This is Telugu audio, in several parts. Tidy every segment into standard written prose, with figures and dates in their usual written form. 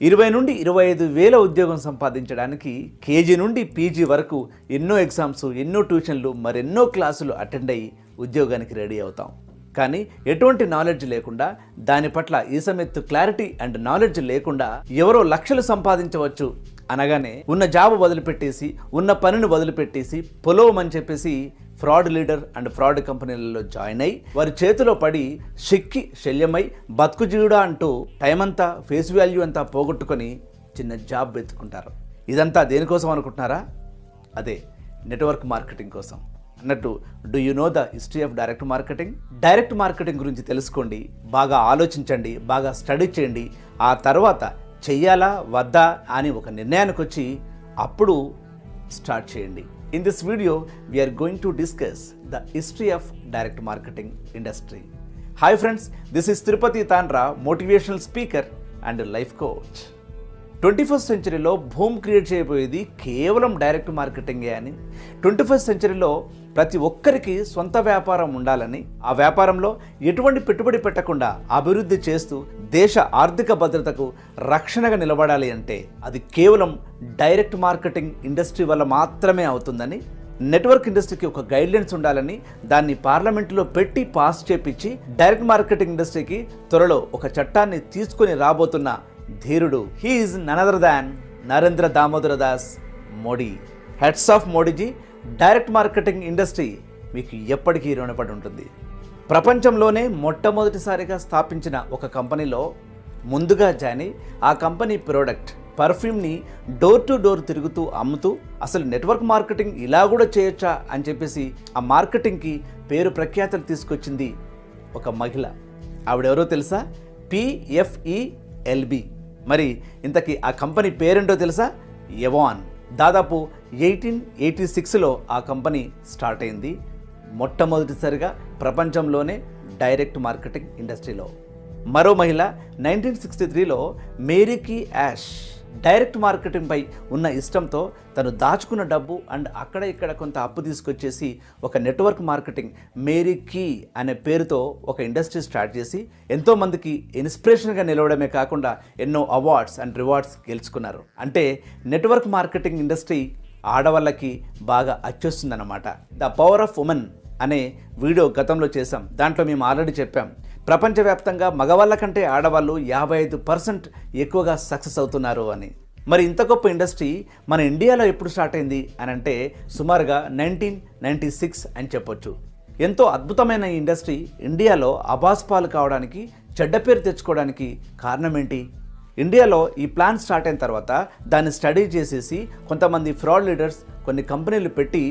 20 నుండి 25 వేల ఉద్యోగం సంపాదించడానికి కేజీ నుండి పీజీ వరకు ఎన్నో ఎగ్జామ్స్, ఎన్నో ట్యూషన్లు, మరెన్నో క్లాసులు అటెండ్ అయ్యి ఉద్యోగానికి రెడీ అవుతాం. కానీ ఎటువంటి నాలెడ్జ్ లేకుండా, దాని పట్ల ఈసమెత్తు క్లారిటీ అండ్ నాలెడ్జ్ లేకుండా ఎవరో లక్షలు సంపాదించవచ్చు అనగానే ఉన్న జాబ్ వదిలిపెట్టేసి, ఉన్న పనిని వదిలిపెట్టేసి పొలవమని చెప్పేసి ఫ్రాడ్ లీడర్ అండ్ ఫ్రాడ్ కంపెనీలలో జాయిన్ అయ్యి వారి చేతిలో పడి షిక్కి శల్యమై బతుకుజీవుడా అంటూ టైం అంతా, ఫేస్ వాల్యూ అంతా పోగొట్టుకొని చిన్న జాబ్ వెతుక్కుంటారు. ఇదంతా దేనికోసం అనుకుంటున్నారా? అదే నెట్వర్క్ మార్కెటింగ్ కోసం. అన్నట్టు, do you know the history of direct marketing? Direct marketing గురించి తెలుసుకోండి, బాగా ఆలోచించండి, బాగా స్టడీ చేయండి. ఆ తర్వాత చెయ్యాలా వద్దా అని ఒక నిర్ణయానికి వచ్చి అప్పుడు స్టార్ట్ చేయండి. In this video, we are going to discuss the history of direct marketing industry. Hi friends, this is Tirupati Tandra, motivational speaker and life coach. 21st సెంచరీలో భూమ్ క్రియేట్ చేయబోయేది కేవలం డైరెక్ట్ మార్కెటింగే అని, 21st సెంచరీలో ప్రతి ఒక్కరికి సొంత వ్యాపారం ఉండాలని, ఆ వ్యాపారంలో ఎటువంటి పెట్టుబడి పెట్టకుండా అభివృద్ధి చేస్తూ దేశ ఆర్థిక భద్రతకు రక్షణగా నిలబడాలి అంటే అది కేవలం డైరెక్ట్ మార్కెటింగ్ ఇండస్ట్రీ వల్ల మాత్రమే అవుతుందని, నెట్వర్క్ ఇండస్ట్రీకి ఒక గైడ్లైన్స్ ఉండాలని దాన్ని పార్లమెంటులో పెట్టి పాస్ చేపించి డైరెక్ట్ మార్కెటింగ్ ఇండస్ట్రీకి త్వరలో ఒక చట్టాన్ని తీసుకొని రాబోతున్న ధీరుడు, he is none other than Narendra Damodar Das Modi. Hats off Modiji. Direct marketing industry మీకు ఎప్పటికీ రుణపడి ఉంటుంది. ప్రపంచంలోనే మొట్టమొదటిసారిగా స్థాపించిన ఒక కంపెనీలో ముందుగా జాయిన్ అయ్యి ఆ కంపెనీ ప్రోడక్ట్ పర్ఫ్యూమ్ని డోర్ టు డోర్ తిరుగుతూ అమ్ముతూ అసలు నెట్వర్క్ మార్కెటింగ్ ఇలా కూడా చేయొచ్చా అని చెప్పేసి ఆ మార్కెటింగ్కి పేరు ప్రఖ్యాతలు తీసుకొచ్చింది ఒక మహిళ. ఆవిడెవరో తెలుసా? PFELB. మరి ఇంతకీ ఆ కంపెనీ పేరేంటో తెలుసా? ఎవాన్. దాదాపు 1886లో ఆ కంపెనీ స్టార్ట్ అయింది. మొట్టమొదటిసారిగా ప్రపంచంలోనే డైరెక్ట్ మార్కెటింగ్ ఇండస్ట్రీలో. మరో మహిళ 1963లో మేరీకి యాష్. డైరెక్ట్ మార్కెటింగ్ పై ఉన్న ఇష్టంతో తను దాచుకున్న డబ్బు అండ్ అక్కడ ఇక్కడ కొంత అప్పు తీసుకొచ్చేసి ఒక నెట్వర్క్ మార్కెటింగ్ మేరీకి అనే పేరుతో ఒక ఇండస్ట్రీ స్టార్ట్ చేసి ఎంతోమందికి ఇన్స్పిరేషన్గా నిలవడమే కాకుండా ఎన్నో అవార్డ్స్ అండ్ రివార్డ్స్ గెలుచుకున్నారు. అంటే నెట్వర్క్ మార్కెటింగ్ ఇండస్ట్రీ ఆడవాళ్ళకి బాగా అచ్చొస్తుందన్నమాట. ద పవర్ ఆఫ్ ఉమెన్ అనే వీడియో గతంలో చేశాం. దాంట్లో మేము ఆల్రెడీ చెప్పాం, ప్రపంచవ్యాప్తంగా మగవాళ్ళ కంటే ఆడవాళ్ళు 55% ఎక్కువగా సక్సెస్ అవుతున్నారు అని. మరి ఇంత గొప్ప ఇండస్ట్రీ మన ఇండియాలో ఎప్పుడు స్టార్ట్ అయింది అని అంటే సుమారుగా 1996 అని చెప్పొచ్చు. ఎంతో అద్భుతమైన ఈ ఇండస్ట్రీ ఇండియాలో అబాస్పాలు కావడానికి, చెడ్డ పేరు తెచ్చుకోవడానికి కారణం ఏంటి? ఇండియాలో ఈ ప్లాన్ స్టార్ట్ అయిన తర్వాత దాన్ని స్టడీ చేసేసి కొంతమంది ఫ్రాడ్ లీడర్స్ కొన్ని కంపెనీలు పెట్టి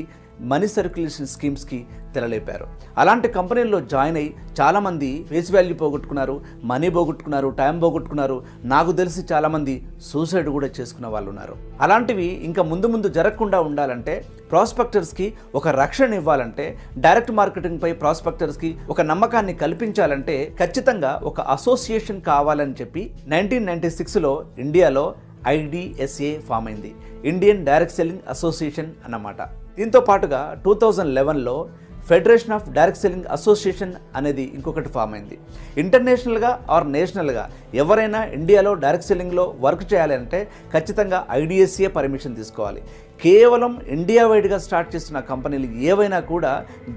మనీ సర్క్యులేషన్ స్కీమ్స్కి తెరలేపారు. అలాంటి కంపెనీల్లో జాయిన్ అయ్యి చాలామంది ఫేస్ వాల్యూ పోగొట్టుకున్నారు, మనీ పోగొట్టుకున్నారు, టైం పోగొట్టుకున్నారు. నాకు తెలిసి చాలామంది సూసైడ్ కూడా చేసుకున్న వాళ్ళు ఉన్నారు. అలాంటివి ఇంకా ముందు ముందు జరగకుండా ఉండాలంటే, ప్రాస్పెక్టర్స్కి ఒక రక్షణ ఇవ్వాలంటే, డైరెక్ట్ మార్కెటింగ్పై ప్రాస్పెక్టర్స్కి ఒక నమ్మకాన్ని కల్పించాలంటే ఖచ్చితంగా ఒక అసోసియేషన్ కావాలని చెప్పి 1996లో ఇండియాలో IDSA ఫామ్ అయింది. ఇండియన్ డైరెక్ట్ సెల్లింగ్ అసోసియేషన్ అన్నమాట. దీంతో పాటుగా 2011లో federation of direct selling association అనేది ఇంకొకటి ఫామ్ అయింది. ఇంటర్నేషనల్గా ఆర్ నేషనల్గా ఎవరైనా ఇండియాలో డైరెక్ట్ సెల్లింగ్లో వర్క్ చేయాలంటే ఖచ్చితంగా IDSA పర్మిషన్ తీసుకోవాలి. కేవలం ఇండియా వైడ్గా స్టార్ట్ చేస్తున్న కంపెనీలు ఏవైనా కూడా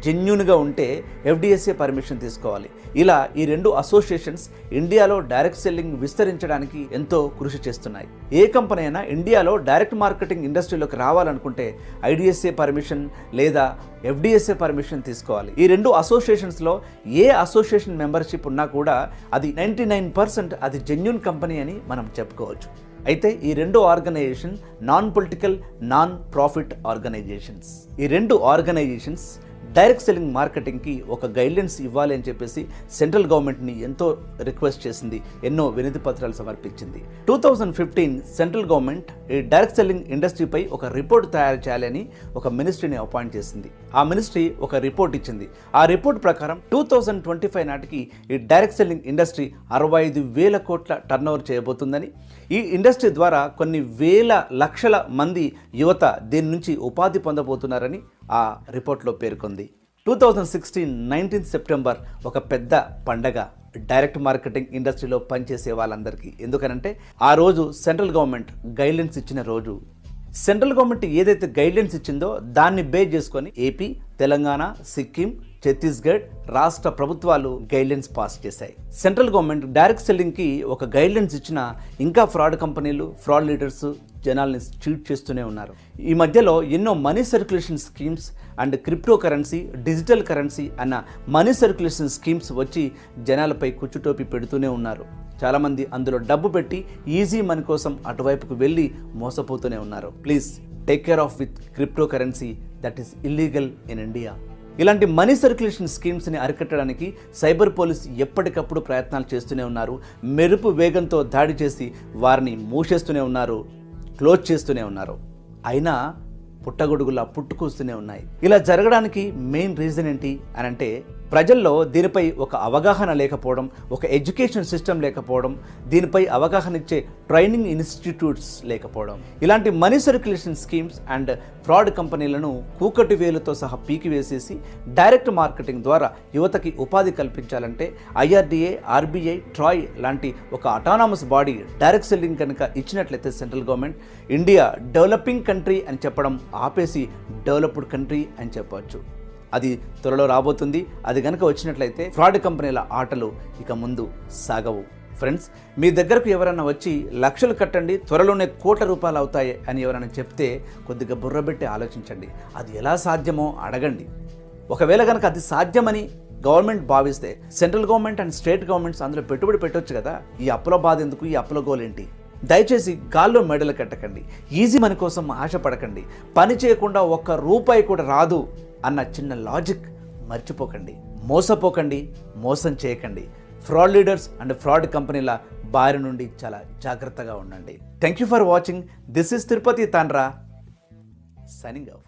జెన్యూన్గా ఉంటే FDSA పర్మిషన్ తీసుకోవాలి. ఇలా ఈ రెండు అసోసియేషన్స్ ఇండియాలో డైరెక్ట్ సెల్లింగ్ విస్తరించడానికి ఎంతో కృషి చేస్తున్నాయి. ఏ కంపెనీ అయినా ఇండియాలో డైరెక్ట్ మార్కెటింగ్ ఇండస్ట్రీలోకి రావాలనుకుంటే IDSA పర్మిషన్ లేదా FDSA పర్మిషన్ తీసుకోవాలి. ఈ రెండు అసోసియేషన్స్లో ఏ అసోసియేషన్ మెంబర్షిప్ ఉన్నా కూడా అది 99% అది జెన్యూన్ కంపెనీ అని మనం చెప్పుకోవచ్చు. అయితే ఈ రెండు organization non political, non profit organizations. ఈ రెండు ఆర్గనైజేషన్స్ డైరెక్ట్ సెల్లింగ్ మార్కెటింగ్కి ఒక గైడ్లైన్స్ ఇవ్వాలి అని చెప్పేసి సెంట్రల్ గవర్నమెంట్ని ఎంతో రిక్వెస్ట్ చేసింది, ఎన్నో వినతి పత్రాలు సమర్పించింది. 2015 సెంట్రల్ గవర్నమెంట్ ఈ డైరెక్ట్ సెల్లింగ్ ఇండస్ట్రీపై ఒక రిపోర్ట్ తయారు చేయాలని ఒక మినిస్ట్రీని అపాయింట్ చేసింది. ఆ మినిస్ట్రీ ఒక రిపోర్ట్ ఇచ్చింది. ఆ రిపోర్ట్ ప్రకారం 2025 నాటికి ఈ డైరెక్ట్ సెల్లింగ్ ఇండస్ట్రీ 65,000 కోట్ల టర్నోవర్ చేయబోతుందని, ఈ ఇండస్ట్రీ ద్వారా కొన్ని వేల లక్షల మంది యువత దీని నుంచి ఉపాధి పొందబోతున్నారని ఆ రిపోర్ట్లో పేర్కొంది. 2016 19 సెప్టెంబర్ ఒక పెద్ద పండగ డైరెక్ట్ మార్కెటింగ్ ఇండస్ట్రీలో పనిచేసే వాళ్ళందరికీ. ఎందుకనంటే ఆ రోజు సెంట్రల్ గవర్నమెంట్ గైడ్లైన్స్ ఇచ్చిన రోజు. సెంట్రల్ గవర్నమెంట్ ఏదైతే గైడ్లైన్స్ ఇచ్చిందో దాన్ని బేస్ చేసుకొని ఏపీ, తెలంగాణ, సిక్కిం, ఛత్తీస్గఢ్ రాష్ట్ర ప్రభుత్వాలు గైడ్లైన్స్ పాస్ చేశాయి. సెంట్రల్ గవర్నమెంట్ డైరెక్ట్ సెల్లింగ్కి ఒక గైడ్లైన్స్ ఇచ్చిన ఇంకా ఫ్రాడ్ కంపెనీలు, ఫ్రాడ్ లీడర్స్ జనాల్ని చీట్ చేస్తూనే ఉన్నారు. ఈ మధ్యలో ఎన్నో money circulation schemes and crypto currency, digital currency అన్న మనీ సర్క్యులేషన్ స్కీమ్స్ వచ్చి జనాలపై కుచ్చుటోపి పెడుతూనే ఉన్నారు. చాలామంది అందులో డబ్బు పెట్టి ఈజీ మనీ కోసం అటువైపుకు వెళ్ళి మోసపోతూనే ఉన్నారు. Please take care of with crypto currency that is illegal in India. ఇలాంటి మనీ సర్క్యులేషన్ స్కీమ్స్ని అరికట్టడానికి సైబర్ పోలీస్ ఎప్పటికప్పుడు ప్రయత్నాలు చేస్తూనే ఉన్నారు. మెరుపు వేగంతో దాడి చేసి వారిని మూసేస్తూనే ఉన్నారు, క్లోజ్ చేస్తూనే ఉన్నారు. అయినా పుట్టగొడుగులా పుట్టుకొస్తూనే ఉన్నాయి. ఇలా జరగడానికి మెయిన్ రీజన్ ఏంటి అని అంటే ప్రజల్లో దీనిపై ఒక అవగాహన లేకపోవడం, ఒక ఎడ్యుకేషన్ సిస్టమ్ లేకపోవడం, దీనిపై అవగాహన ఇచ్చే ట్రైనింగ్ ఇన్స్టిట్యూట్స్ లేకపోవడం. ఇలాంటి money circulation schemes and fraud కంపెనీలను కూకటి వేలుతో సహా పీకివేసేసి డైరెక్ట్ మార్కెటింగ్ ద్వారా యువతకి ఉపాధి కల్పించాలంటే ఐఆర్డీఏ, ఆర్బీఐ, ట్రాయ్ లాంటి ఒక అటానమస్ బాడీ డైరెక్ట్ సెల్లింగ్ కనుక ఇచ్చినట్లయితే central government India developing country అని చెప్పడం ఆపేసి డెవలప్డ్ కంట్రీ అని చెప్పవచ్చు. అది త్వరలో రాబోతుంది. అది కనుక వచ్చినట్లయితే ఫ్రాడ్ కంపెనీల ఆటలు ఇక ముందు సాగవు. ఫ్రెండ్స్, మీ దగ్గరకు ఎవరైనా వచ్చి లక్షలు కట్టండి, త్వరలోనే కోట్ల రూపాయలు అవుతాయి అని ఎవరైనా చెప్తే కొద్దిగా బుర్రబెట్టి ఆలోచించండి. అది ఎలా సాధ్యమో అడగండి. ఒకవేళ కనుక అది సాధ్యమని గవర్నమెంట్ భావిస్తే central government and state governments అందులో పెట్టుబడి పెట్టవచ్చు కదా. ఈ అప్పుల బాధ ఎందుకు? ఈ అప్పుల గోలేంటి? దయచేసి గాల్లో మెడలు కట్టకండి. ఈజీ మనీ కోసం ఆశపడకండి. పని చేయకుండా ఒక్క రూపాయి కూడా రాదు అన్న చిన్న లాజిక్ మర్చిపోకండి. మోసపోకండి, మోసం చేయకండి. ఫ్రాడ్ లీడర్స్ అండ్ ఫ్రాడ్ కంపెనీల బారి నుండి చాలా జాగ్రత్తగా ఉండండి. Thank you for watching. This is Tirupati Tandra signing off.